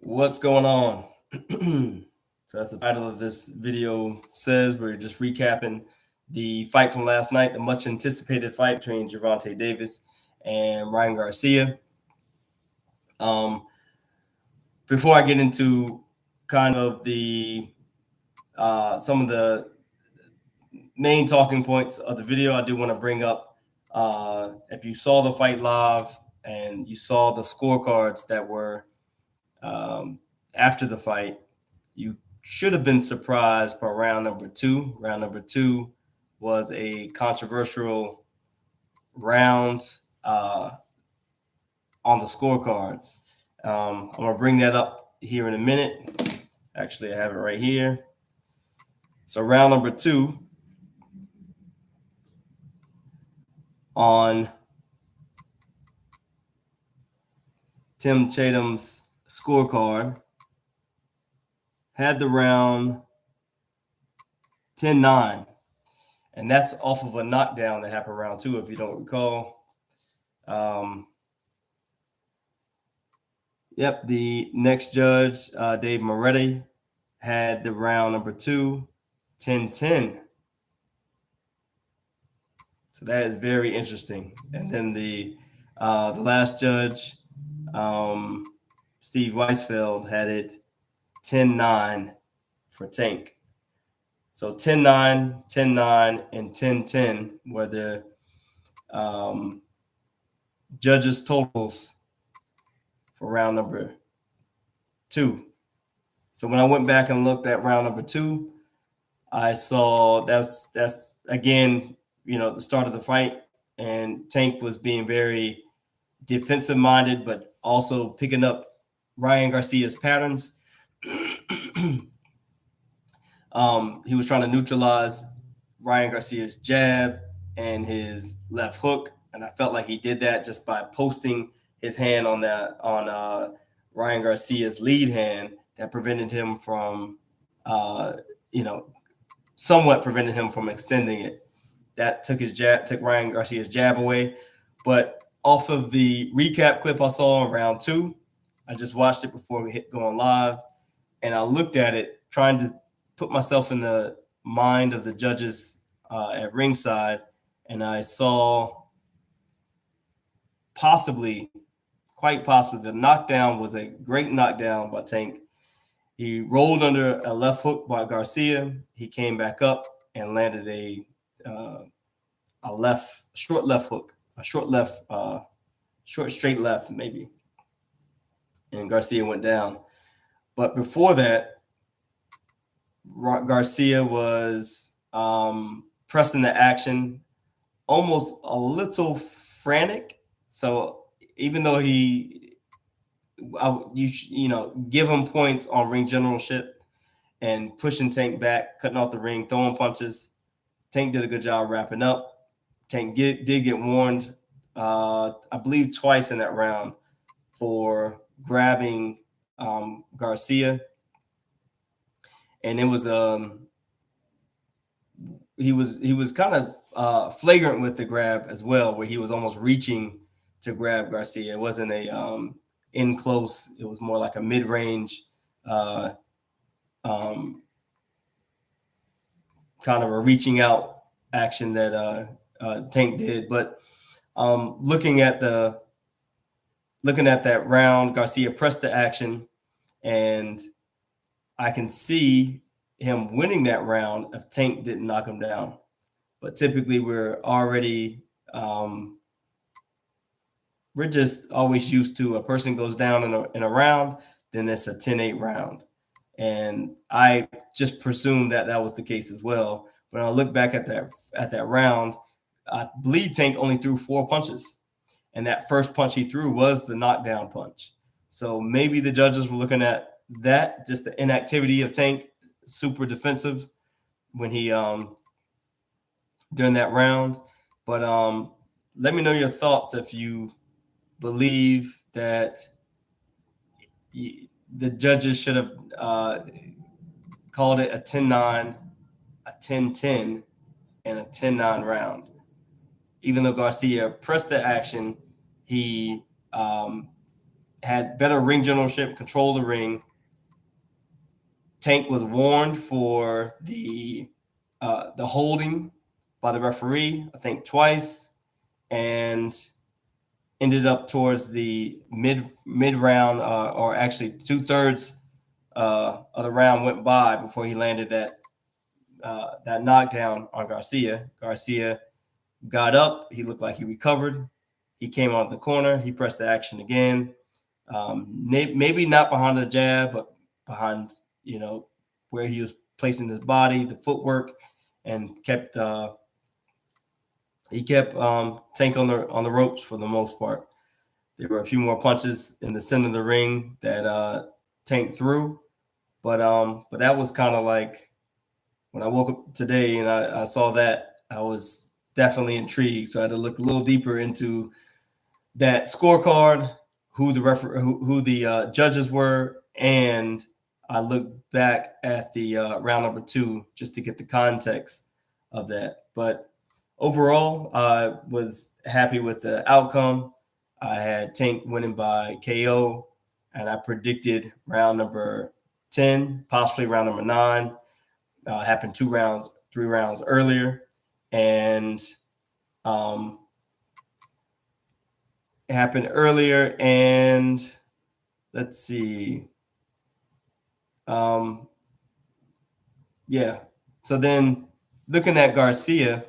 What's going on? So that's the title of this video says. We're just recapping the fight from last night, the much anticipated fight between Gervonta Davis and Ryan Garcia. Um, Before I get into kind of the some of the main talking points of the video, I do want to bring up if you saw the fight live and you saw the scorecards that were after the fight, you should have been surprised by round number two. Round number two was a controversial round on the scorecards. I'm going to bring that up here in a minute. Actually, I have it right here. So, round number two on Tim Chathem's scorecard had the round 10-9. And that's off of a knockdown that happened round two, if you don't recall. The next judge, Dave Moretti, had the round number two, 10-10. So that is very interesting. And then the last judge, Steve Weisfeld, had it 10-9 for Tank. So 10-9, 10-9, and 10-10 were the judges' totals for round number two. So when I went back and looked at round number two, I saw that's again, the start of the fight, and Tank was being very defensive minded, but also picking up Ryan Garcia's patterns. He was trying to neutralize Ryan Garcia's jab and his left hook, and I felt like he did that just by posting his hand on Ryan Garcia's lead hand. That prevented him from, somewhat prevented him from extending it. That took Ryan Garcia's jab away. But off of the recap clip I saw in round two, I just watched it before we hit going live, and I looked at it trying to put myself in the mind of the judges at ringside, and I saw quite possibly, the knockdown was a great knockdown by Tank. He rolled under a left hook by Garcia. He came back up and landed a short left hook, short straight left maybe, and Garcia went down. But before that, Garcia was pressing the action, almost a little frantic. So even though give him points on ring generalship and pushing Tank back, cutting off the ring, throwing punches, Tank did a good job wrapping up. Tank did get warned, I believe twice in that round, for grabbing Garcia. And it was he was kind of flagrant with the grab as well, where he was almost reaching to grab Garcia. It wasn't a in close. It was more like a mid-range kind of a reaching out action that Tank did. But looking at that round, Garcia pressed the action, and I can see him winning that round if Tank didn't knock him down. But typically we're just always used to a person goes down in a round, then it's a 10-8 round. And I just presumed that was the case as well. But when I look back at that round, I believe Tank only threw 4 punches. And that first punch he threw was the knockdown punch. So maybe the judges were looking at that, just the inactivity of Tank, super defensive when he during that round. But let me know your thoughts if you believe that the judges should have called it a 10-9, a 10-10, and a 10-9 round. Even though Garcia pressed the action, he had better ring generalship, control the ring. Tank was warned for the holding by the referee, I think twice, and ended up towards the mid round, or actually 2/3 of the round went by before he landed that knockdown on Garcia. Garcia got up. He looked like he recovered. He came out of the corner. He pressed the action again. Maybe not behind the jab, but behind, where he was placing his body, the footwork, and he kept Tank on the ropes for the most part. There were a few more punches in the center of the ring that Tank threw, but that was kind of like when I woke up today and I saw that, I was definitely intrigued. So I had to look a little deeper into that scorecard, who the judges were, and I looked back at the round number 2 just to get the context of that. But overall, I was happy with the outcome. I had Tank winning by KO, and I predicted round number 10, possibly round number 9. Happened 3 rounds earlier, and it happened earlier. And let's see, yeah. So then, looking at Garcia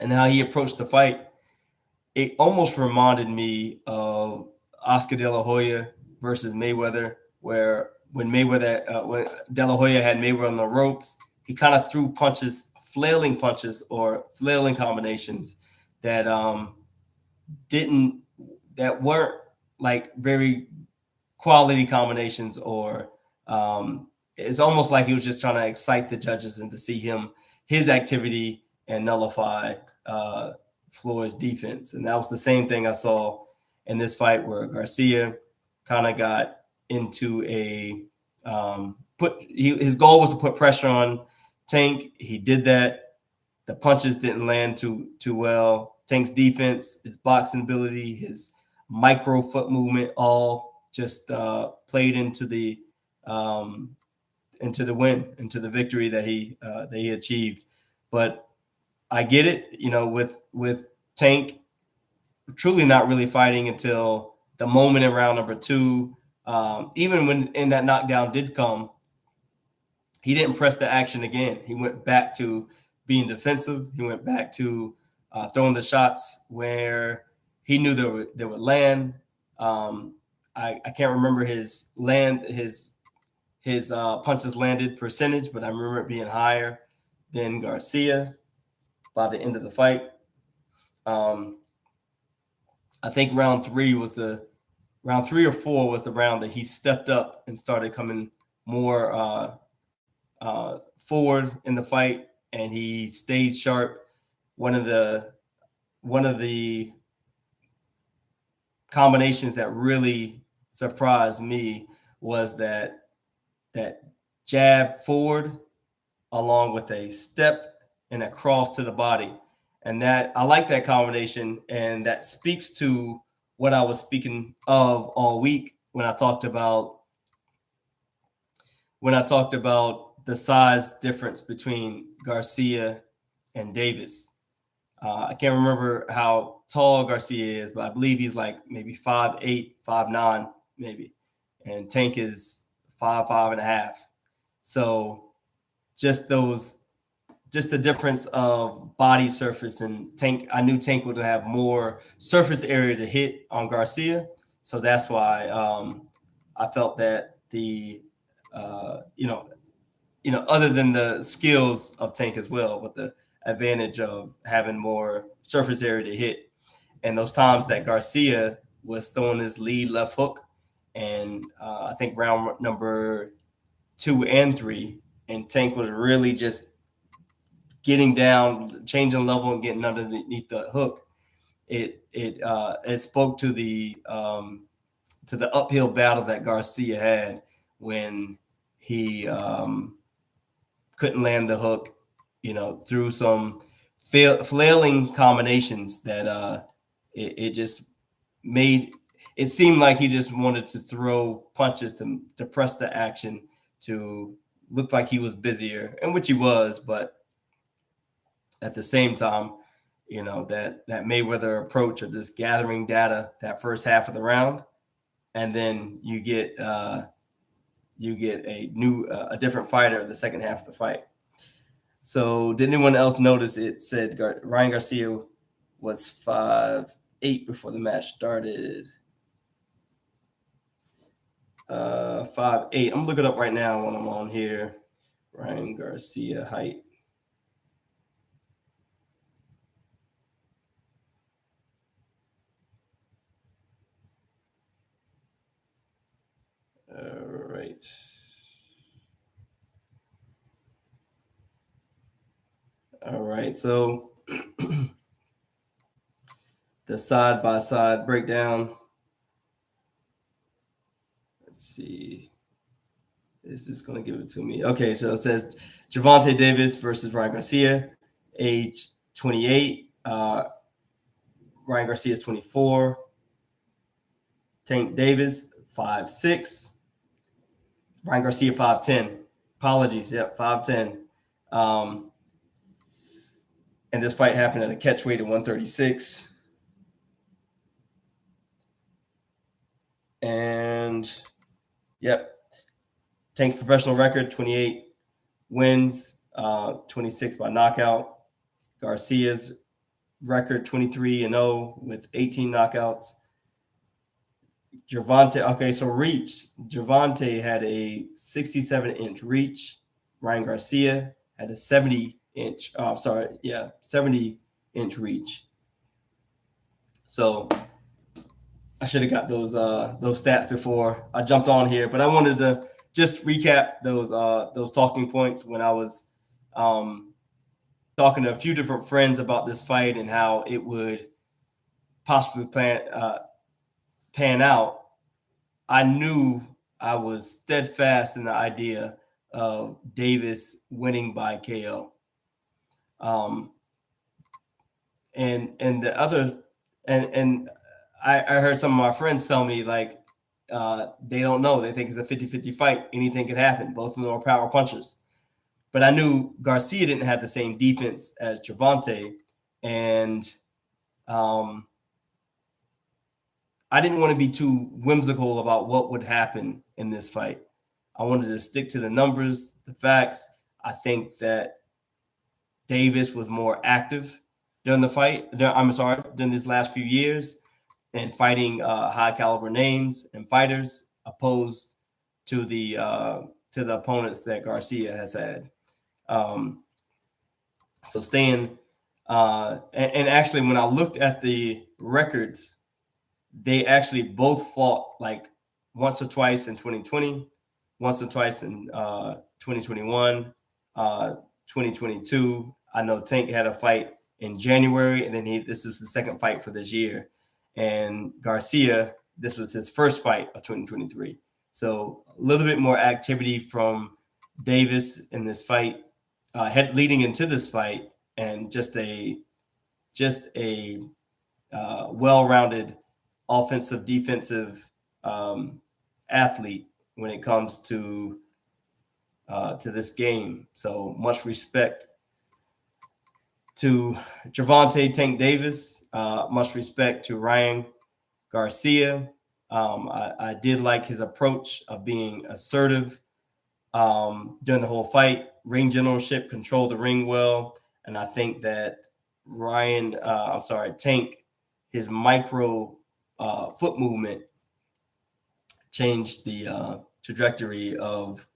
and how he approached the fight, it almost reminded me of Oscar De La Hoya versus Mayweather, where when De La Hoya had Mayweather on the ropes, he kind of threw flailing punches or flailing combinations that weren't like very quality combinations, or it's almost like he was just trying to excite the judges and to see his activity and nullify Floyd's defense. And that was the same thing I saw in this fight, where Garcia kind of got into his goal was to put pressure on Tank. He did that. The punches didn't land too well. Tank's defense, his boxing ability, his micro foot movement, all just played into the win, into the victory that he achieved. But I get it, with Tank truly not really fighting until the moment in round number 2. Even when that knockdown did come, he didn't press the action again. He went back to being defensive. He went back to throwing the shots where he knew they would land. I can't remember his punches landed percentage, but I remember it being higher than Garcia by the end of the fight. I think round 3 or 4 was the round that he stepped up and started coming more forward in the fight, and he stayed sharp. One of the combinations that really surprised me was that jab forward along with a step and a cross to the body. And that I like that combination, and that speaks to what I was speaking of all week when I talked about the size difference between Garcia and Davis. I can't remember how tall Garcia is, but I believe he's like maybe 5'8", 5'9", maybe, and Tank is 5'5.5". So just the difference of body surface, and Tank, I knew Tank would have more surface area to hit on Garcia. So that's why I felt that other than the skills of Tank as well, with the advantage of having more surface area to hit. And those times that Garcia was throwing his lead left hook, and I think round number 2 and 3, and Tank was really just getting down, changing level, and getting underneath the hook. It spoke to the uphill battle that Garcia had when he couldn't land the hook, through some flailing combinations that it it seemed like he just wanted to throw punches to press the action, to look like he was busier, and which he was, but at the same time, that Mayweather approach of just gathering data that first half of the round, and then you get a different fighter the second half of the fight. So did anyone else notice it said Ryan Garcia was 5'8" before the match started? 5'8". I'm looking up right now when I'm on here. Ryan Garcia height. All right. All right. So the side-by-side breakdown. Let's see. Is this going to give it to me? Okay, so it says Gervonta Davis versus Ryan Garcia, age 28. Ryan Garcia is 24. Tank Davis, 5'6". Ryan Garcia, 5'10". Apologies, yep, 5'10". And this fight happened at a catch weight of 136. And, yep, Tank's professional record, 28 wins, 26 by knockout. Garcia's record, 23-0 with 18 knockouts. Gervonta, okay, so reach. Gervonta had a 67-inch reach. Ryan Garcia had a 70-inch, 70-inch reach. So I should have got those stats before I jumped on here, but I wanted to just recap those talking points when I was talking to a few different friends about this fight and how it would possibly pan out. I knew I was steadfast in the idea of Davis winning by KO. And the other, and I heard some of my friends tell me, like, they don't know. They think it's a 50-50 fight. Anything could happen. Both of them are power punchers. But I knew Garcia didn't have the same defense as Gervonta, and I didn't want to be too whimsical about what would happen in this fight. I wanted to stick to the numbers, the facts. I think that Davis was more active during the fight. During these last few years, and fighting high caliber names and fighters, opposed to the opponents that Garcia has had. So staying, and actually, when I looked at the records, they actually both fought like once or twice in 2020, once or twice in 2021, 2022. I know Tank had a fight in January, and then this was the second fight for this year. And Garcia, this was his first fight of 2023. So a little bit more activity from Davis in this fight, leading into this fight, and just a well-rounded offensive, defensive athlete when it comes to this game. So much respect to Gervonta Tank Davis. Much respect to Ryan Garcia. I did like his approach of being assertive during the whole fight. Ring generalship, controlled the ring well, and I think that Tank, his micro foot movement changed the trajectory of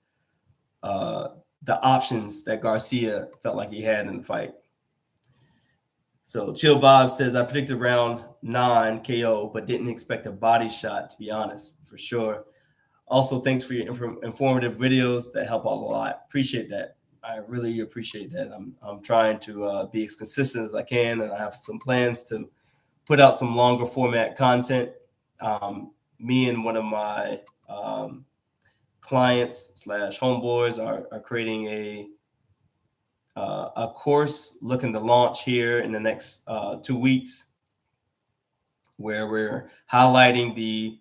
the options that Garcia felt like he had in the fight. So Chill Vibe says, I predicted round 9 KO, but didn't expect a body shot, to be honest, for sure. Also, thanks for your informative videos that help out a lot. Appreciate that. I really appreciate that. I'm trying to be as consistent as I can, and I have some plans to put out some longer format content. Me and one of my clients / homeboys are creating a course looking to launch here in the next 2 weeks. where we're highlighting the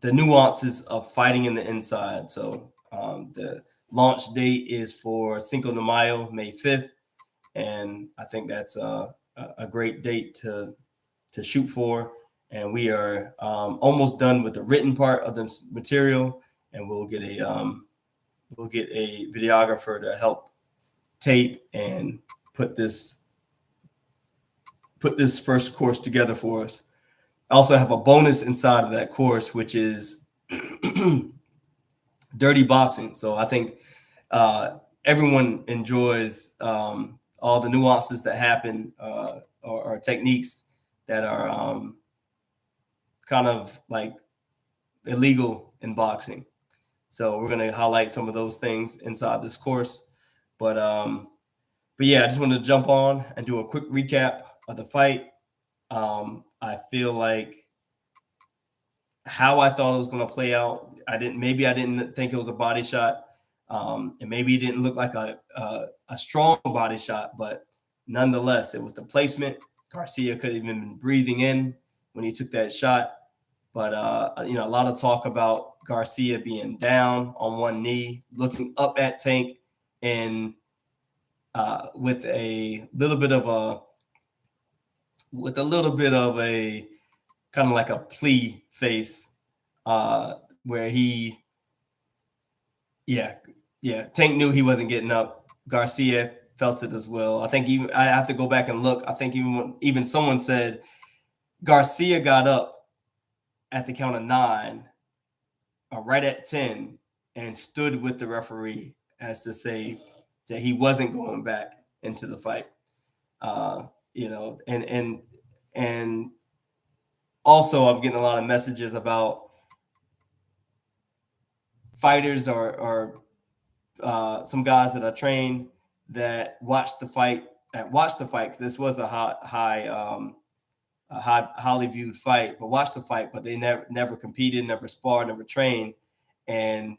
nuances of fighting in the inside. So the launch date is for Cinco de Mayo, May 5th, and I think that's a great date to shoot for. And we are almost done with the written part of the material, and we'll get a videographer to help tape and put this first course together for us. I also have a bonus inside of that course, which is dirty boxing. So I think everyone enjoys all the nuances that happen or techniques that are kind of like illegal in boxing. So we're going to highlight some of those things inside this course. But yeah, I just wanted to jump on and do a quick recap of the fight. I feel like how I thought it was going to play out. I didn't think it was a body shot, and maybe it didn't look like a strong body shot, but nonetheless, it was the placement. Garcia could have even been breathing in when he took that shot. But a lot of talk about Garcia being down on one knee, looking up at Tank, and with a little bit of a kind of like a plea face, where Tank knew he wasn't getting up. Garcia felt it as well. I think I have to go back and look. I think even someone said Garcia got up at the count of 9, right at 10, and stood with the referee as to say that he wasn't going back into the fight. And also I'm getting a lot of messages about fighters or some guys that I trained that watched the fight. This was a highly viewed fight, but watched the fight, but they never competed, never sparred, never trained, and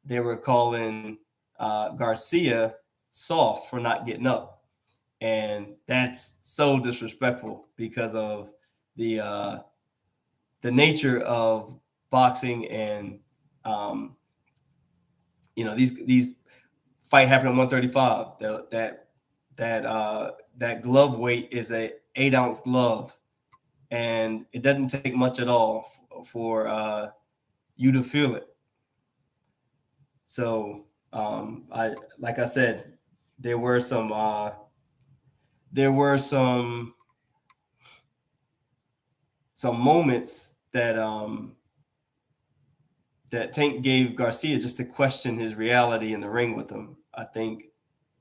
they were calling Garcia soft for not getting up, and that's so disrespectful because of the nature of boxing, and these fight happened at 135. That glove weight is a 8-ounce glove, and it doesn't take much at all for you to feel it. So like I said, there were some moments that that Tank gave Garcia just to question his reality in the ring with him. I think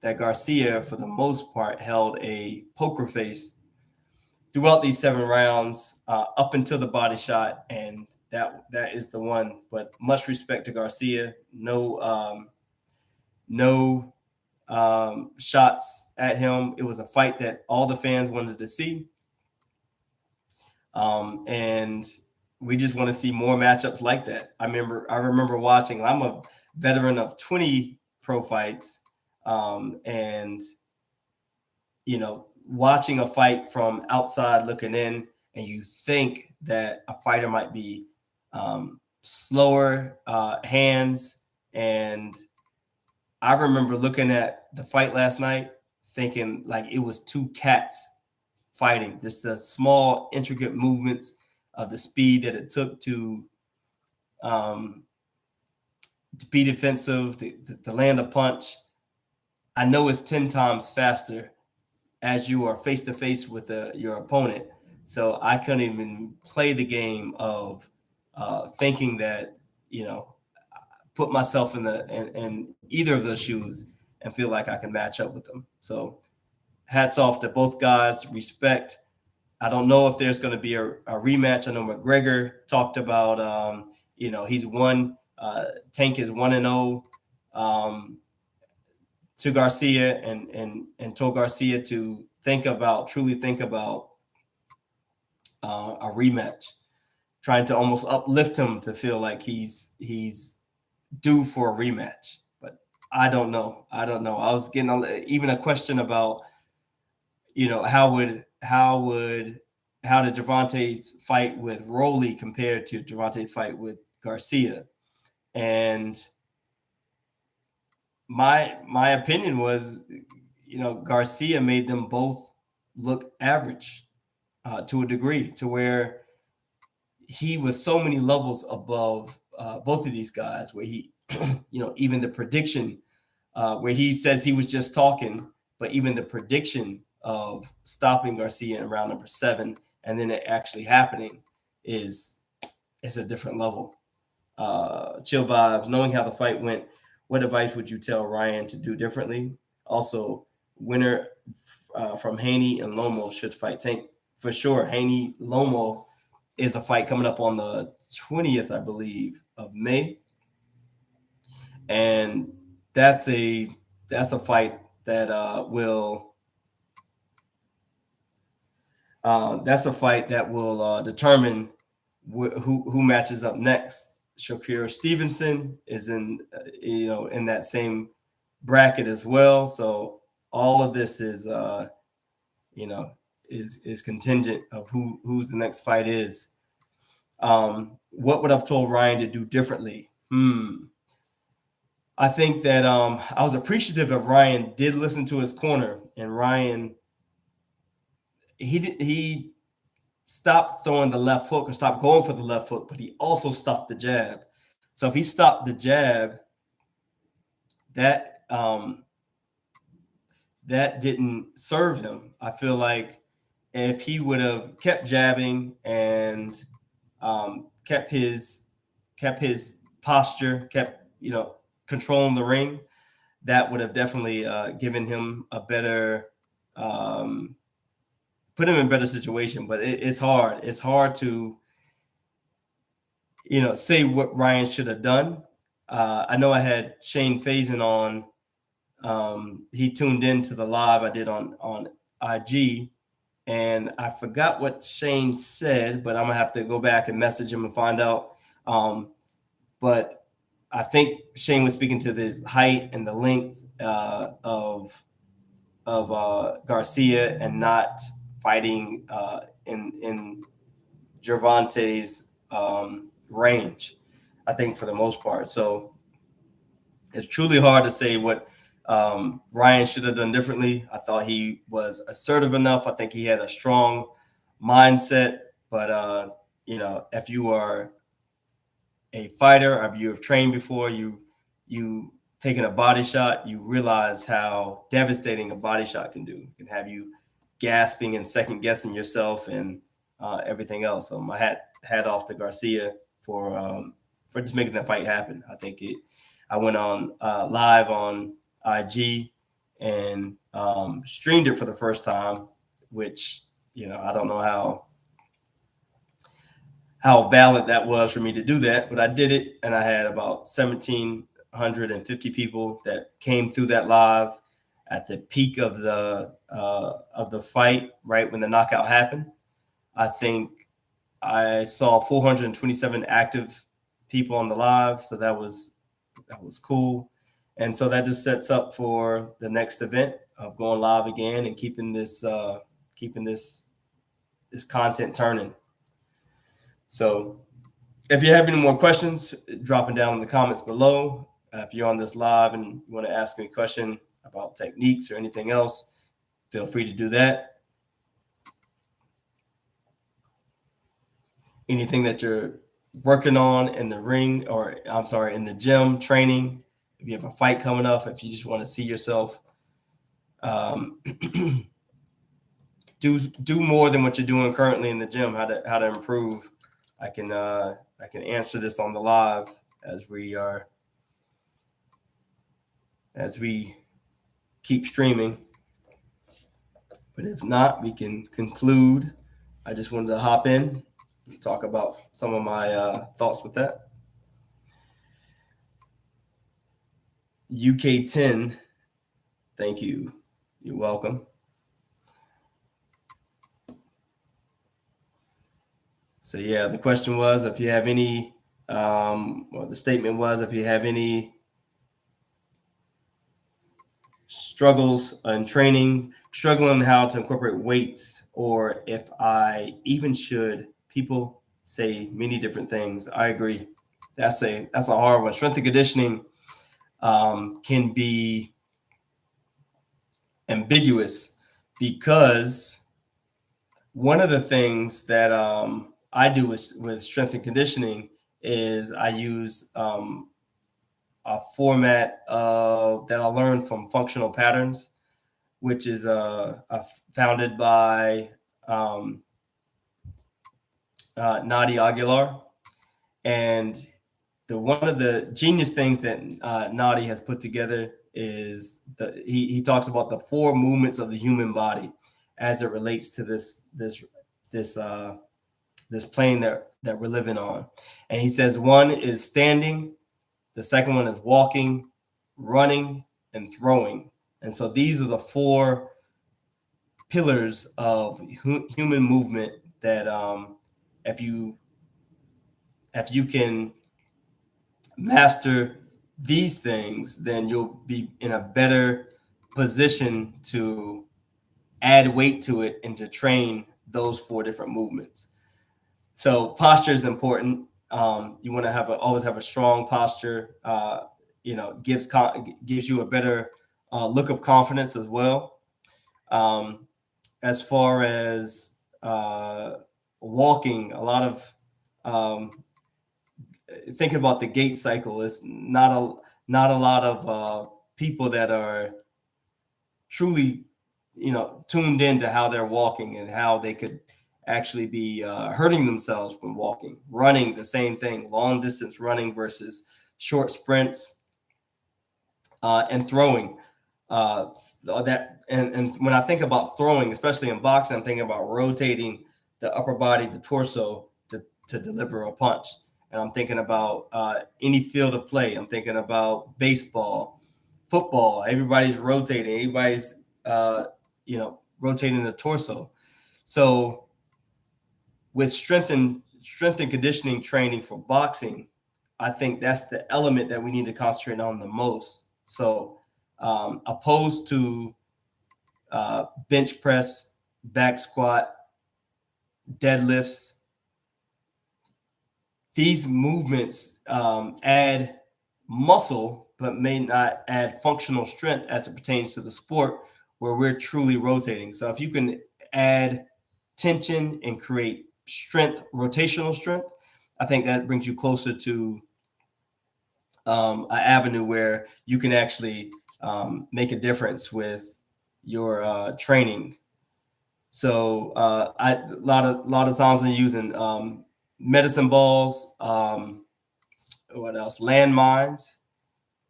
that Garcia, for the most part, held a poker face throughout these 7 rounds, up until the body shot, and that is the one. But much respect to Garcia. No shots at him. It was a fight that all the fans wanted to see, and we just want to see more matchups like that. I remember watching. I'm a veteran of 20 pro fights, and watching a fight from outside looking in, and you think that a fighter might be slower hands. And I remember looking at the fight last night thinking like it was 2 cats fighting, just the small intricate movements of the speed that it took to be defensive, to land a punch. I know it's 10 times faster as you are face to face with your opponent. So I couldn't even play the game of thinking that, put myself in either of those shoes and feel like I can match up with them. So hats off to both guys. Respect. I don't know if there's going to be a rematch. I know McGregor talked about, he's won. Tank is 1-0 to Garcia, and told Garcia to truly think about a rematch, trying to almost uplift him to feel like he's due for a rematch. But I don't know. I was getting even a question about, how would how did Gervonta's fight with Rolly compare to Gervonta's fight with Garcia? And my opinion was, Garcia made them both look average to a degree, to where he was so many levels above both of these guys, where he, even the prediction, where he says he was just talking, but even the prediction of stopping Garcia in round number 7 and then it actually happening is a different level. Chill vibes. Knowing how the fight went, what advice would you tell Ryan to do differently? Also, winner from Haney and Lomo should fight Tank for sure. Haney Lomo is a fight coming up on the 20th, I believe, of May, and that's a fight that will determine who matches up next. Shakur Stevenson is in in that same bracket as well. So all of this is is contingent of who's the next fight is. What would I've told Ryan to do differently? I think that I was appreciative of Ryan did listen to his corner, and Ryan he stopped throwing the left hook or stopped going for the left hook, but he also stopped the jab. So if he stopped the jab, that that didn't serve him. I feel like if he would have kept jabbing and kept his posture, kept controlling the ring, that would have definitely given him a better, put him in a better situation. But it's hard. It's hard to say what Ryan should have done. I know I had Shane Faison on. He tuned into the live I did on IG, and I forgot what Shane said, but I'm gonna have to go back and message him and find out. But I think Shane was speaking to the height and the length of Garcia and not fighting in Gervonta's range, I think, for the most part. So it's truly hard to say what Ryan should have done differently. I thought he was assertive enough. I think he had a strong mindset. But if you are a fighter, or if you have trained before, you taking a body shot, you realize how devastating a body shot can do. It can have you gasping and second guessing yourself and everything else. So my hat off to Garcia for just making that fight happen. I think I went on live on IG and streamed it for the first time, which I don't know how valid that was for me to do that, but I did it, and I had about 1,750 people that came through that live at the peak of the fight, right when the knockout happened. I think I saw 427 active people on the live, so that was cool. And so that just sets up for the next event of going live again and keeping this content turning. So if you have any more questions, drop them down in the comments below. If you're on this live and you want to ask me a question about techniques or anything else, feel free to do that. Anything that you're working on in the ring, or I'm sorry, in the gym training, if you have a fight coming up, if you just want to see yourself do more than what you're doing currently in the gym, how to improve, I can answer this on the live as we keep streaming. But if not, we can conclude. I just wanted to hop in and talk about some of my thoughts with that. UK10, thank you. You're welcome. So yeah, the question was if you have any, or the statement was if you have any struggles in training struggling how to incorporate weights, or if I even should. People say many different things. I agree. That's a hard one. Strength and conditioning can be ambiguous because one of the things that I do with strength and conditioning is I use a format that I learned from functional patterns, which is founded by um, Nadi Aguilar. And one of the genius things that Nadi has put together is he talks about the four movements of the human body as it relates to this this plane that we're living on. And he says one is standing, the second one is walking, running, and throwing. And so these are the four pillars of human movement that if you can master these things, then you'll be in a better position to add weight to it and to train those four different movements. So posture is important. You want to always have a strong posture. Gives you a better look of confidence as well. As far as walking, a lot of thinking about the gait cycle. It's not a lot of people that are truly, tuned into how they're walking and how they could actually be hurting themselves from walking. Running, the same thing. Long distance running versus short sprints, and throwing. And when I think about throwing, especially in boxing, I'm thinking about rotating the upper body, the torso, to deliver a punch. And I'm thinking about any field of play. I'm thinking about baseball, football. Everybody's rotating. Everybody's rotating the torso. So with strength and conditioning training for boxing, I think that's the element that we need to concentrate on the most. So opposed to bench press, back squat, deadlifts, these movements add muscle, but may not add functional strength as it pertains to the sport where we're truly rotating. So if you can add tension and create strength, rotational strength, I think that brings you closer to an avenue where you can actually make a difference with your training. So a lot of times I'm using medicine balls. What else? Landmines.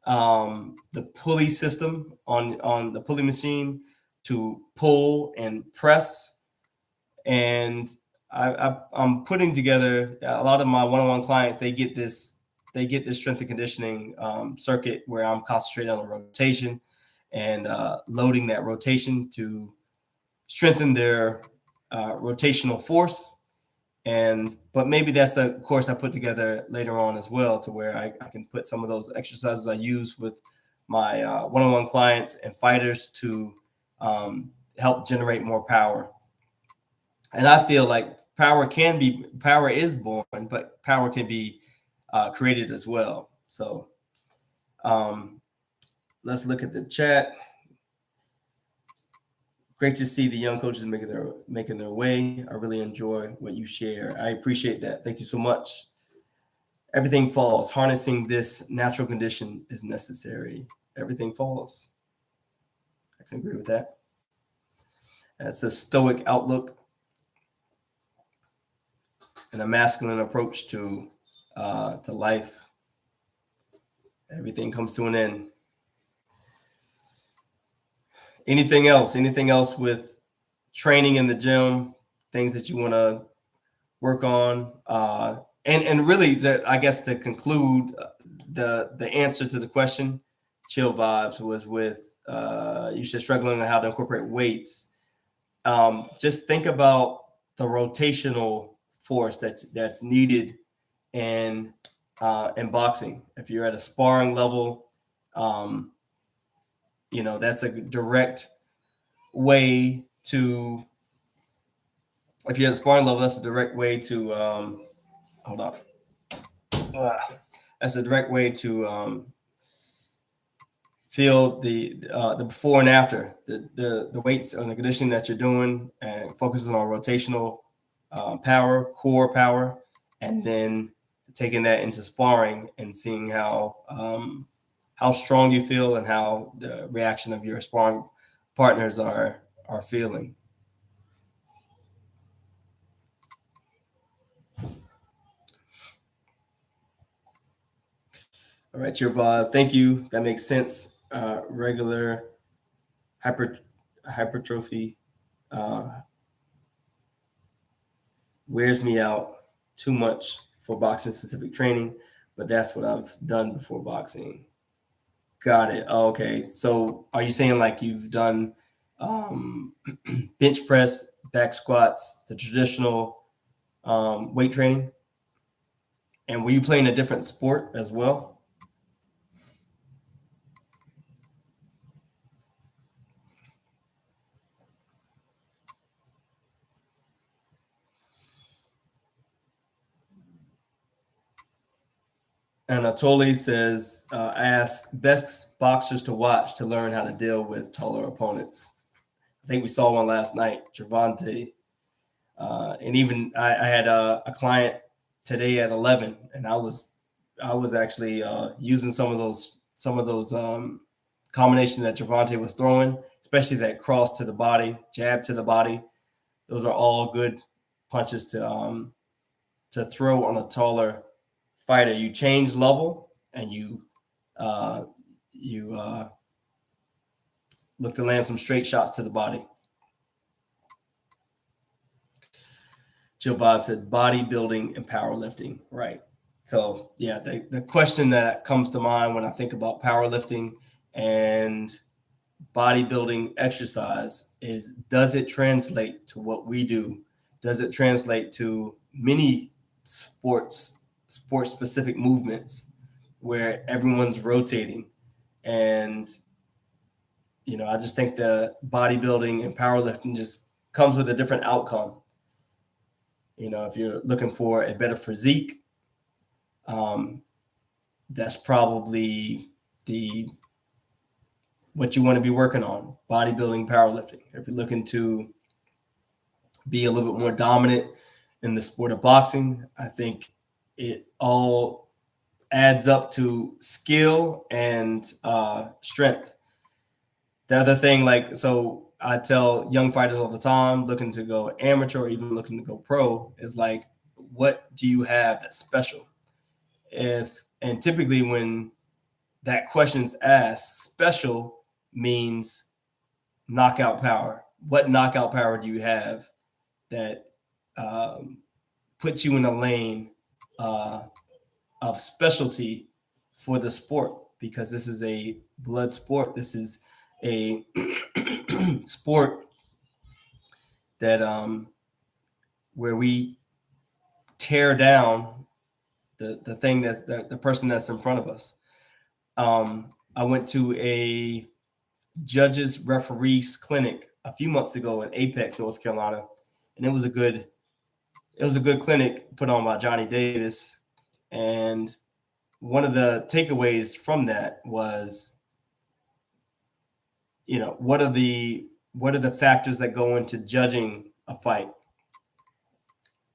The pulley system on the pulley machine to pull and press. And I'm putting together a lot of my one-on-one clients. They get this strength and conditioning circuit where I'm concentrating on the rotation and loading that rotation to strengthen their rotational force. But maybe that's a course I put together later on as well, to where I can put some of those exercises I use with my one-on-one clients and fighters to help generate more power. And I feel like power is born, but power can be created as well. So let's look at the chat. Great to see the young coaches making their way. I really enjoy what you share. I appreciate that. Thank you so much. Everything falls. Harnessing this natural condition is necessary. Everything falls. I can agree with that. That's a stoic outlook and a masculine approach to life. Everything comes to an end. Anything else? Anything else with training in the gym? Things that you want to work on? And really, I guess to conclude the answer to the question, chill vibes was with you said struggling on how to incorporate weights. Just think about the rotational force that's needed in boxing. If you're at a sparring level, that's a direct way to, if you're at sparring level, that's a direct way to, hold on. That's a direct way to feel the before and after, the weights and the conditioning that you're doing, and focusing on rotational power, core power, and then taking that into sparring and seeing how strong you feel and how the reaction of your sparring partners are feeling. All right, your vibe. Thank you. That makes sense. Regular hypertrophy wears me out too much for boxing specific training, but that's what I've done before boxing. Got it. Okay. So are you saying like you've done um, bench press, back squats, the traditional weight training? And were you playing a different sport as well? Anatoly says, ask best boxers to watch to learn how to deal with taller opponents. I think we saw one last night, Gervonta. And even I had a client today at 11, and I was actually using some of those combinations that Gervonta was throwing, especially that cross to the body, jab to the body. Those are all good punches to throw on a taller fighter. You change level and uh, you look to land some straight shots to the body. Joe Bob said bodybuilding and powerlifting, right? So yeah, the question that comes to mind when I think about powerlifting and bodybuilding exercise is, does it translate to what we do? Does it translate to many sport specific movements where everyone's rotating? And I just think the bodybuilding and powerlifting just comes with a different outcome. If you're looking for a better physique, that's probably the what you want to be working on, bodybuilding, powerlifting. If you're looking to be a little bit more dominant in the sport of boxing, I think it all adds up to skill and strength. The other thing, so I tell young fighters all the time, looking to go amateur or even looking to go pro, is like, what do you have that's special? And typically when that question's asked, special means knockout power. What knockout power do you have that puts you in a lane of specialty for the sport? Because this is a blood sport. This is a sport that where we tear down the thing that's the person that's in front of us. I went to a judges referees clinic a few months ago in Apex, North Carolina, and it was a good clinic put on by Johnny Davis. And one of the takeaways from that was, what are the factors that go into judging a fight?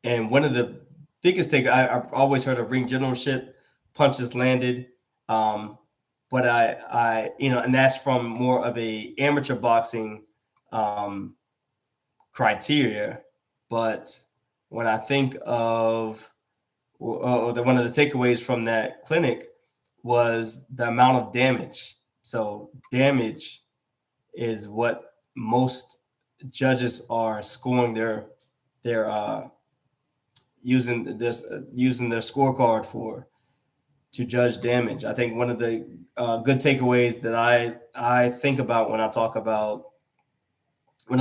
And one of the biggest thing I've always heard of ring generalship, punches landed, but and that's from more of a amateur boxing criteria. But when I think of one of the takeaways from that clinic was the amount of damage. So damage is what most judges are scoring their using their scorecard for, to judge damage. I think one of the good takeaways that I think about when I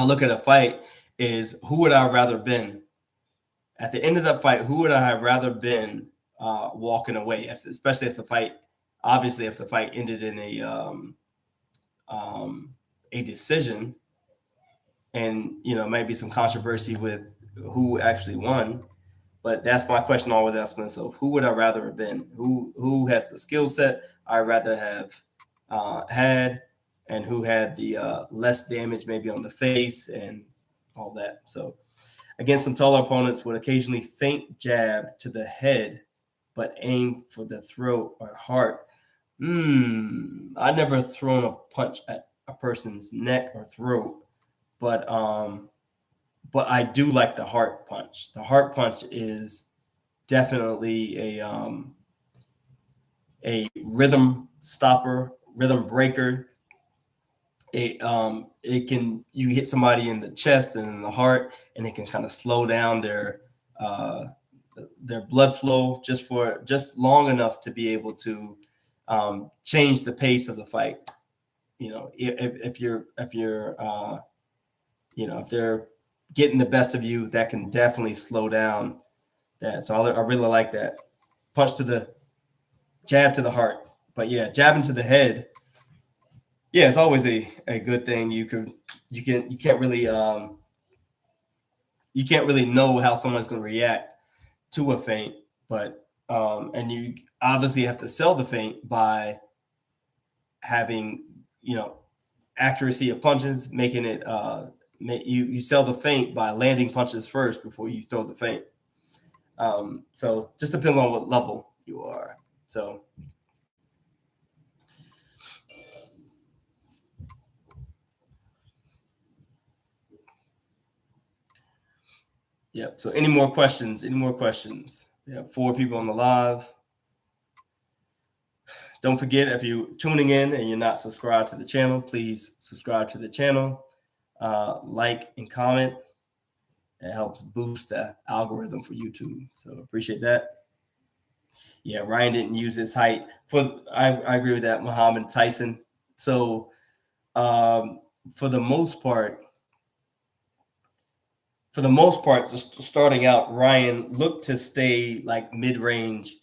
look at a fight is, who would I have rather been at the end of that fight? Who would I have rather been walking away, especially if the fight, obviously, if the fight ended in a decision? and maybe some controversy with who actually won. But that's my question I always ask myself: who would I rather have been? Who has the skill set I'd rather have had, and who had the less damage maybe on the face and all that. So against some taller opponents, would occasionally feint jab to the head, but aim for the throat or heart. I never thrown a punch at a person's neck or throat, but I do like the heart punch. The heart punch is definitely a rhythm stopper, rhythm breaker. It can, you hit somebody in the chest and in the heart, and it can kind of slow down uh, their blood flow just long enough to be able to change the pace of the fight. If they're getting the best of you, that can definitely slow down that. So I really like that punch to the jab to the heart. But yeah, jabbing to the head, yeah, it's always a good thing. You can't really know how someone's going to react to a feint, but and you obviously have to sell the feint by having accuracy of punches, making it you sell the feint by landing punches first before you throw the feint. So just depends on what level you are. So yep. So any more questions? Any more questions? We have 4 people on the live. Don't forget, if you're tuning in and you're not subscribed to the channel, please subscribe to the channel, like and comment. It helps boost the algorithm for YouTube. So appreciate that. Yeah, Ryan didn't use his height for. I agree with that. Muhammad Tyson. So for the most part, just starting out, Ryan looked to stay like mid range,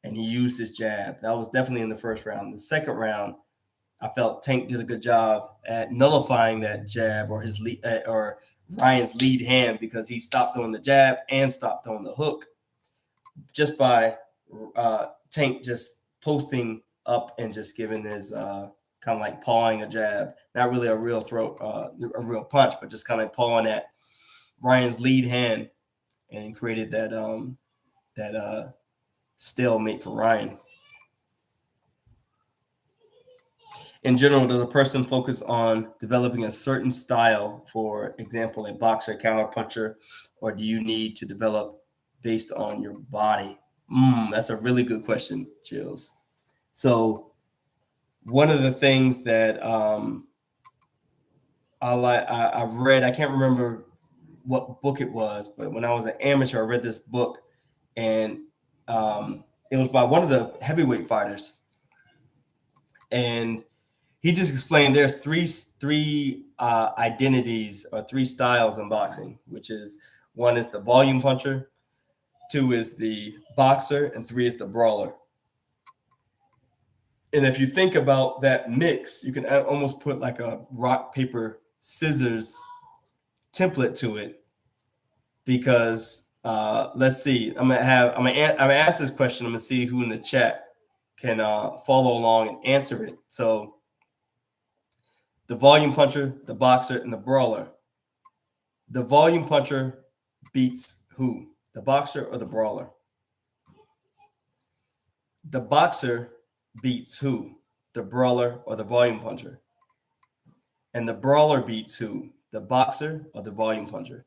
and he used his jab. That was definitely in the first round. The second round, I felt Tank did a good job at nullifying that jab or his lead, or Ryan's lead hand, because he stopped throwing the jab and stopped throwing the hook just by Tank just posting up and just giving his kind of like pawing a jab, not really a real throat, a real punch, but just kind of pawing at Ryan's lead hand, and created that stalemate for Ryan. In general, does a person focus on developing a certain style, for example, a boxer, counter puncher, or do you need to develop based on your body? That's a really good question, Chills. So one of the things that I've read, I can't remember what book it was, but when I was an amateur, I read this book, and it was by one of the heavyweight fighters, and he just explained there's three identities or 3 styles in boxing, which is, 1 is the volume puncher, 2 is the boxer, and 3 is the brawler. And if you think about that mix, you can almost put like a rock, paper, scissors template to it, because let's see, I'm gonna ask this question. I'm gonna see who in the chat can follow along and answer it. So the volume puncher, the boxer, and the brawler. The volume puncher beats who? The boxer or the brawler? The boxer beats who? The brawler or the volume puncher? And the brawler beats who? The boxer or the volume puncher?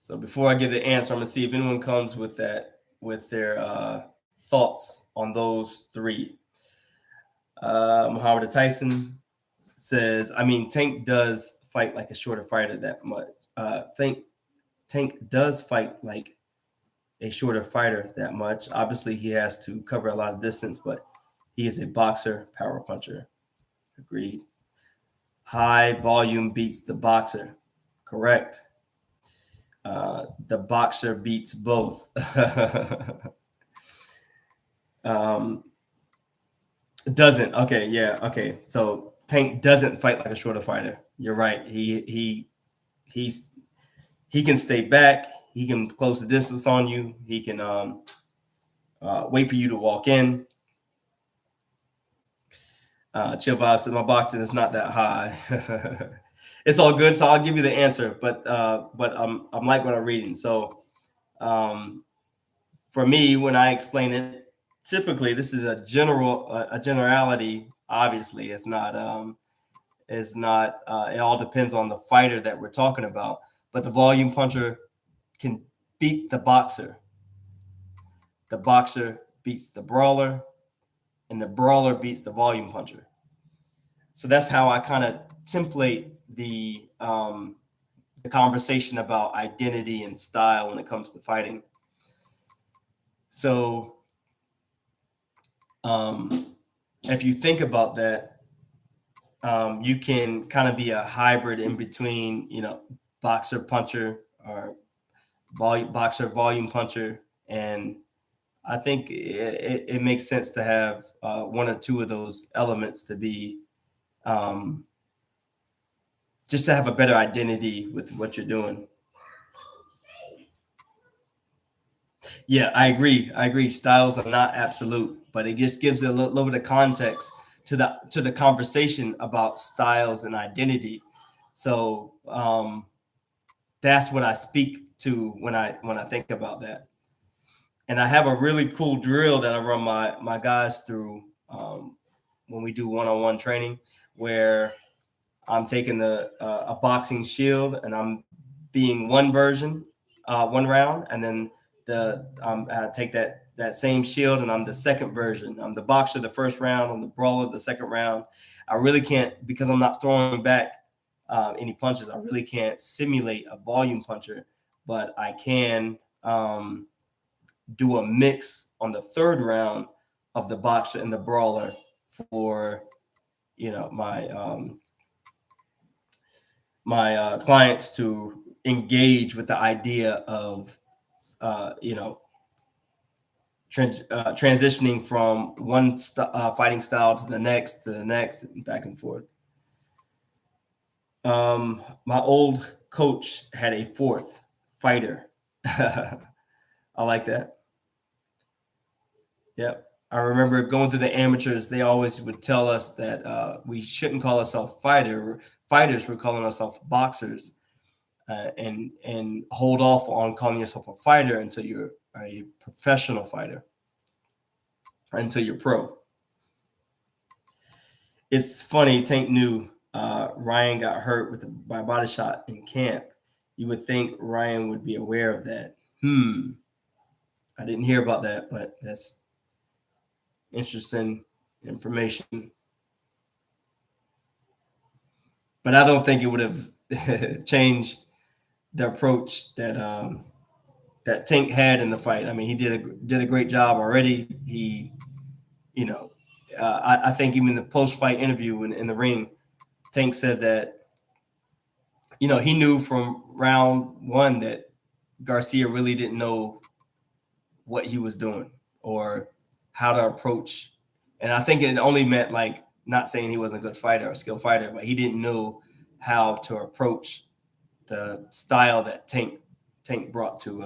So before I give the answer, I'm gonna see if anyone comes with their thoughts on those 3. Muhammad Tyson says, I mean, Tank does fight like a shorter fighter that much. Tank does fight like a shorter fighter that much. Obviously, he has to cover a lot of distance, but he is a boxer, power puncher. Agreed. High volume beats the boxer. Correct. The boxer beats both. Doesn't. Okay, yeah, okay. So Tank doesn't fight like a shorter fighter. You're right. He's he can stay back. He can close the distance on you. He can wait for you to walk in. Chill Vibe says my boxing is not that high. It's all good, so I'll give you the answer. But I'm like what I'm reading. So um, for me, when I explain it, typically this is a generality. Obviously, it's not. Is not. It all depends on the fighter that we're talking about. But the volume puncher can beat the boxer. The boxer beats the brawler, and the brawler beats the volume puncher. So that's how I kind of template the conversation about identity and style when it comes to fighting. So if you think about that, you can kind of be a hybrid in between, boxer puncher or boxer volume puncher, and I think it makes sense to have one or two of those elements to be um, just to have a better identity with what you're doing. Yeah, I agree. I agree. Styles are not absolute, but it just gives a little bit of context to the conversation about styles and identity. So that's what I speak to when I think about that. And I have a really cool drill that I run my guys through when we do one-on-one training, where I'm taking a boxing shield and I'm being one version, one round, and then I take that same shield and I'm the second version. I'm the boxer the first round, I'm the brawler the second round. I really can't, because I'm not throwing back any punches. I really can't simulate a volume puncher, but I can do a mix on the third round of the boxer and the brawler for my clients to engage with the idea of uh, you know transitioning from one fighting style to the next, and back and forth. My old coach had a fourth fighter. I like that. Yep. I remember going through the amateurs. They always would tell us that we shouldn't call ourselves fighters. We're calling ourselves boxers, and hold off on calling yourself a fighter until you're a professional fighter, or until you're pro. It's funny. Tank knew Ryan got hurt by a body shot in camp. You would think Ryan would be aware of that. I didn't hear about that, but that's interesting information. But I don't think it would have changed the approach that Tank had in the fight. I mean, he did a great job already. He, you know, I think even the post fight interview in the ring, Tank said that he knew from round one that Garcia really didn't know what he was doing or how to approach. And I think it only meant, like, not saying he wasn't a good fighter or a skilled fighter, but he didn't know how to approach the style that Tank brought to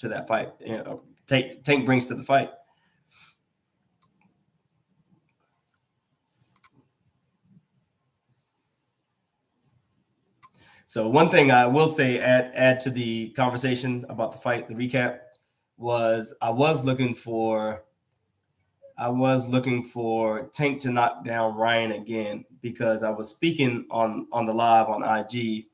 that fight. Tank brings to the fight. So one thing I will say, add to the conversation about the fight, the recap, was I was looking for Tank to knock down Ryan again, because I was speaking on the live on IG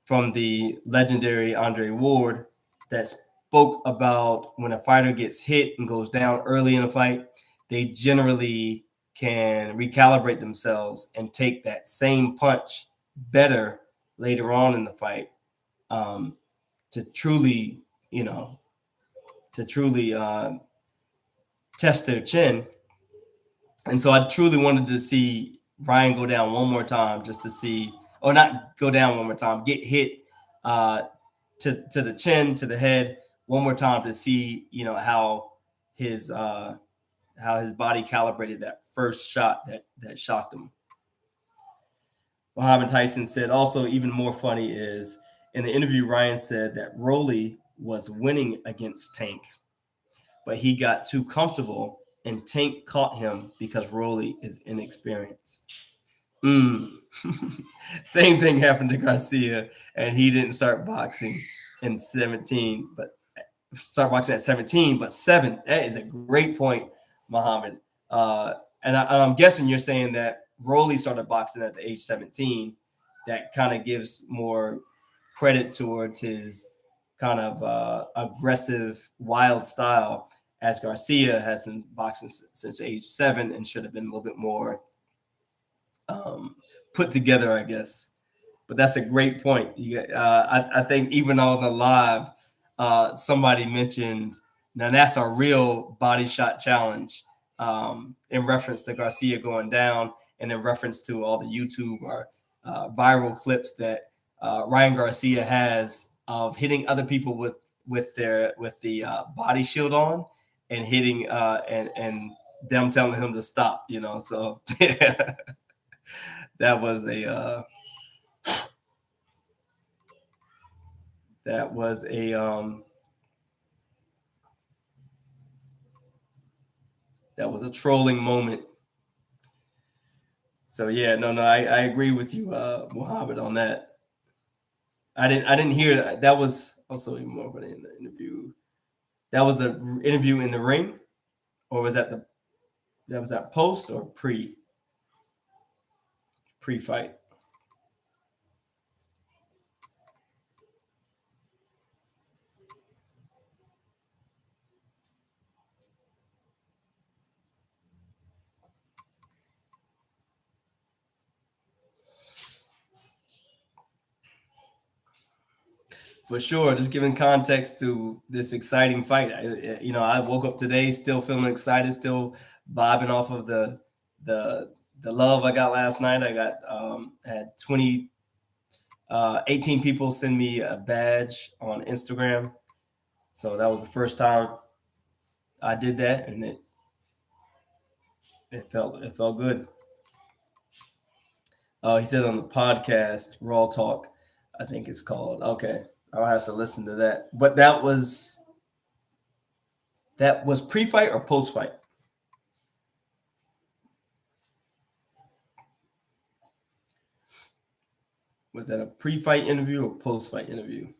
from the legendary Andre Ward, that spoke about when a fighter gets hit and goes down early in a fight, they generally can recalibrate themselves and take that same punch better later on in the fight, um, to truly, to truly test their chin. And so I truly wanted to see Ryan go down one more time, just to see, or not go down one more time, get hit uh, to the chin, to the head one more time, to see, how his how his body calibrated that first shot that shocked him. Muhammad Tyson said also even more funny is in the interview, Ryan said that Rolly was winning against Tank, but he got too comfortable and Tank caught him because Rolly is inexperienced. Same thing happened to Garcia, and he didn't start boxing in 17, but start boxing at 17, but 7. That is a great point, Muhammad. And I'm guessing you're saying that Rolly started boxing at the age 17. That kind of gives more credit towards his kind of aggressive, wild style, as Garcia has been boxing since age 7 and should have been a little bit more put together, I guess. But that's a great point. I think even on the live, somebody mentioned, now that's a real body shot challenge in reference to Garcia going down and in reference to all the YouTube or viral clips that Ryan Garcia has of hitting other people with the body shield on and hitting and them telling him to stop, so that was a that was a trolling moment. So yeah, no, I agree with you, Muhammad, on that. I didn't hear that. That was also even more funny in the interview. That was the interview in the ring, or was that that post or pre-fight? For sure, just giving context to this exciting fight. I woke up today still feeling excited, still vibing off of the love I got last night. I got had 18 people send me a badge on Instagram, so that was the first time I did that, and it felt good. He said on the podcast, Raw Talk, I think it's called. Okay, I'll have to listen to that. But that was pre-fight or post-fight? Was that a pre-fight interview or post-fight interview?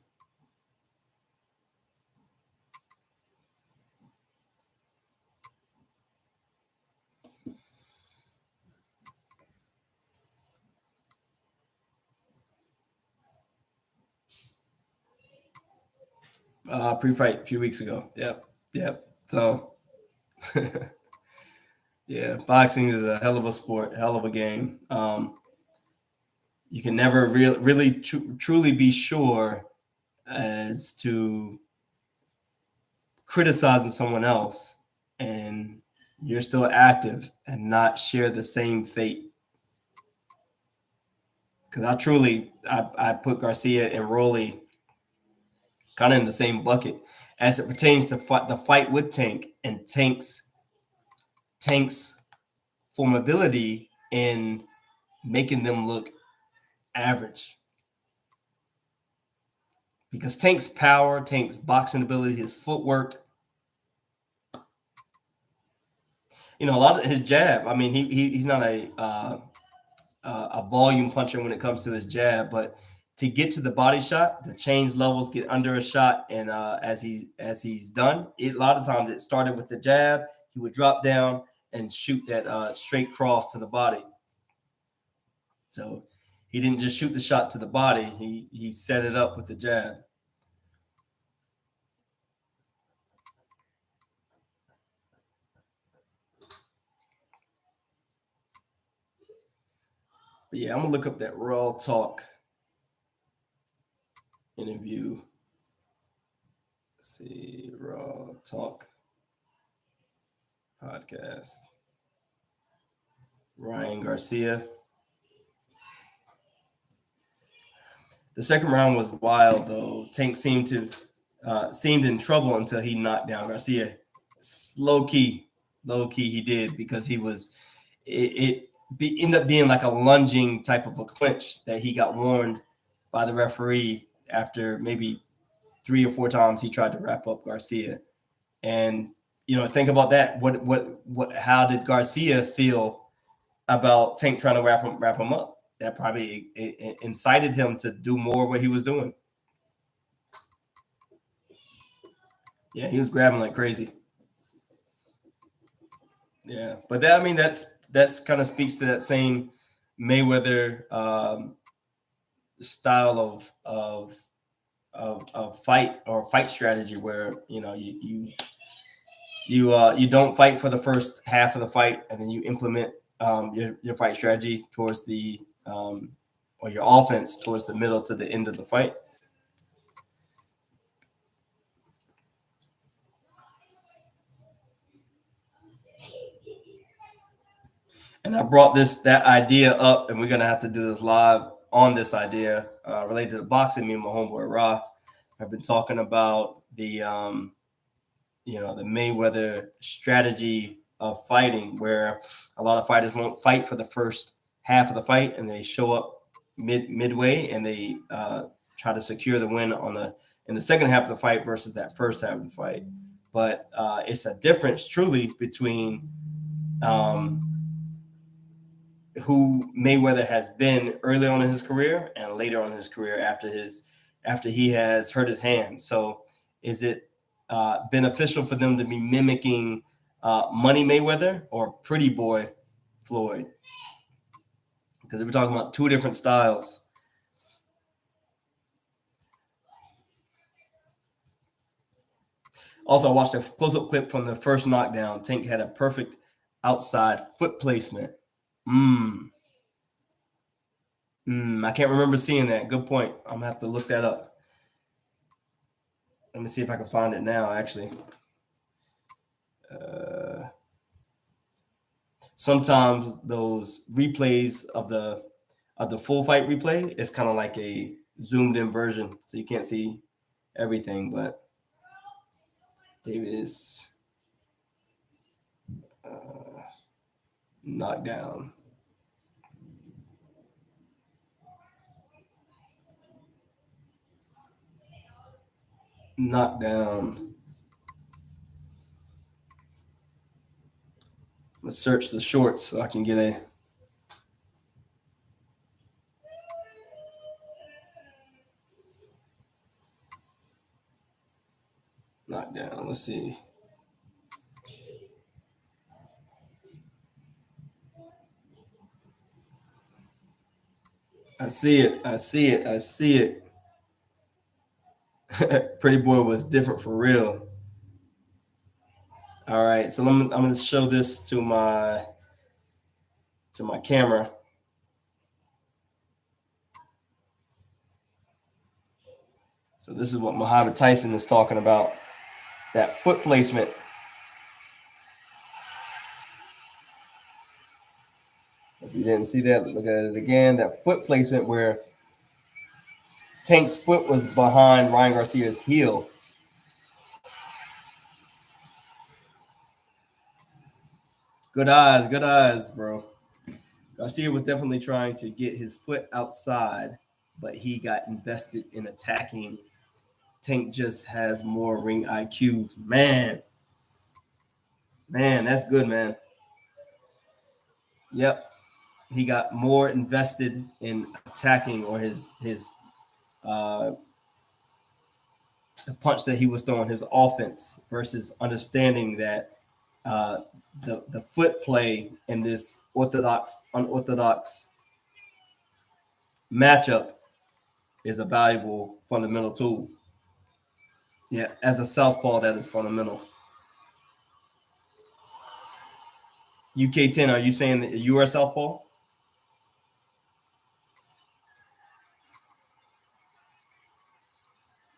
Pre-fight a few weeks ago. Yep. So, yeah, boxing is a hell of a sport, hell of a game. You can never really truly be sure as to criticizing someone else and you're still active and not share the same fate. Because I put Garcia and Rolly kind of in the same bucket as it pertains to the fight with Tank and Tank's formability in making them look average. Because Tank's power, Tank's boxing ability, his footwork, a lot of his jab. I mean, he's not a volume puncher when it comes to his jab, but to get to the body shot, the change levels, get under a shot, and as he's done, a lot of times it started with the jab. He would drop down and shoot that straight cross to the body. So he didn't just shoot the shot to the body; he set it up with the jab. But yeah, I'm gonna look up that Raw Talk interview. Let's see, Raw Talk podcast. Ryan Garcia. The second round was wild though. Tank seemed in trouble until he knocked down Garcia. Low key. Low key, he did, because he was ended up being like a lunging type of a clinch that he got warned by the referee after maybe 3 or 4 times he tried to wrap up Garcia. And think about that. What? How did Garcia feel about Tank trying to wrap him up? That probably incited him to do more of what he was doing. Yeah, he was grabbing like crazy. Yeah, but that's kind of speaks to that same Mayweather style of fight or fight strategy, where you don't fight for the first half of the fight, and then you implement your fight strategy towards the or your offense towards the middle to the end of the fight. And I brought that idea up, and we're gonna have to do this live on this idea related to boxing. Me and my homeboy Ra have been talking about the Mayweather strategy of fighting, where a lot of fighters won't fight for the first half of the fight, and they show up midway, and they try to secure the win in the second half of the fight versus that first half of the fight. But it's a difference truly between who Mayweather has been early on in his career and later on in his career after he has hurt his hand. So is it beneficial for them to be mimicking Money Mayweather or Pretty Boy Floyd? Because we're talking about two different styles. Also, I watched a close-up clip from the first knockdown. Tank had a perfect outside foot placement. I can't remember seeing that. Good point. I'm gonna have to look that up. Let me see if I can find it now, actually. Sometimes those replays of the full fight replay is kind of like a zoomed in version, so you can't see everything. But Davis knockdown. Knockdown. Let's search the shorts so I can get a knockdown. Let's see. I see it. I see it. I see it. Pretty Boy was different for real. All right, so I'm going to show this to my camera. So this is what Muhammad Tyson is talking about. That foot placement. If you didn't see that, look at it again. That foot placement where Tank's foot was behind Ryan Garcia's heel. Good eyes, bro. Garcia was definitely trying to get his foot outside, but he got invested in attacking. Tank just has more ring IQ. Man, that's good, man. Yep. He got more invested in attacking, or his the punch that he was throwing, his offense, versus understanding that the foot play in this unorthodox matchup is a valuable fundamental tool. Yeah, as a southpaw, that is fundamental. UK10, are you saying that you are a southpaw?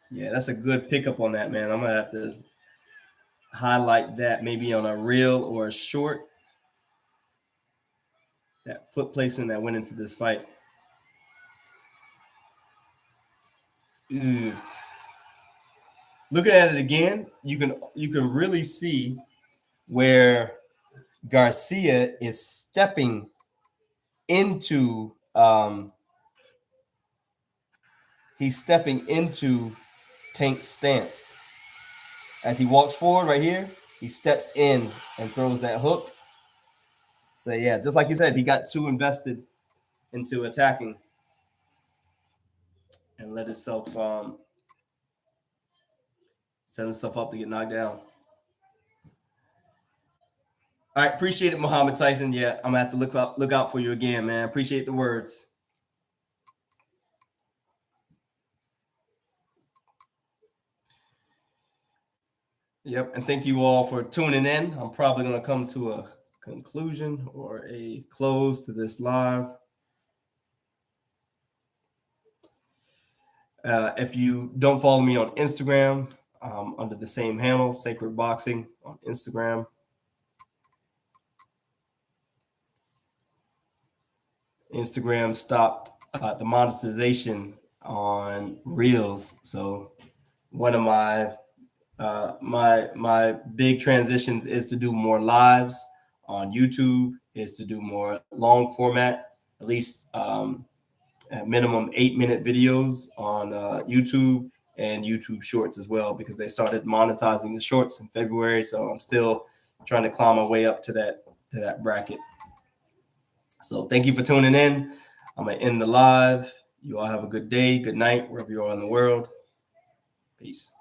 Yeah, that's a good pickup on that, man. I'm gonna have to highlight that maybe on a reel or a short. That foot placement that went into this fight. Looking at it again, you can really see where Garcia is stepping into Tank's stance. As he walks forward right here, he steps in and throws that hook. So yeah, just like you said, he got too invested into attacking and set himself up to get knocked down. All right, appreciate it, Muhammad Tyson. Yeah, I'm gonna have to look out for you again, man. Appreciate the words. Yep, and thank you all for tuning in. I'm probably gonna come to a conclusion or a close to this live. If you don't follow me on Instagram, under the same handle, Sacred Boxing on Instagram. Instagram stopped the monetization on Reels, so one of my big transitions is to do more lives on YouTube, is to do more long format, at least at minimum 8-minute videos on YouTube and YouTube Shorts as well, because they started monetizing the Shorts in February. So I'm still trying to climb my way up to that bracket. So thank you for tuning in. I'm gonna end the live. You all have a good day, good night, wherever you are in the world. Peace.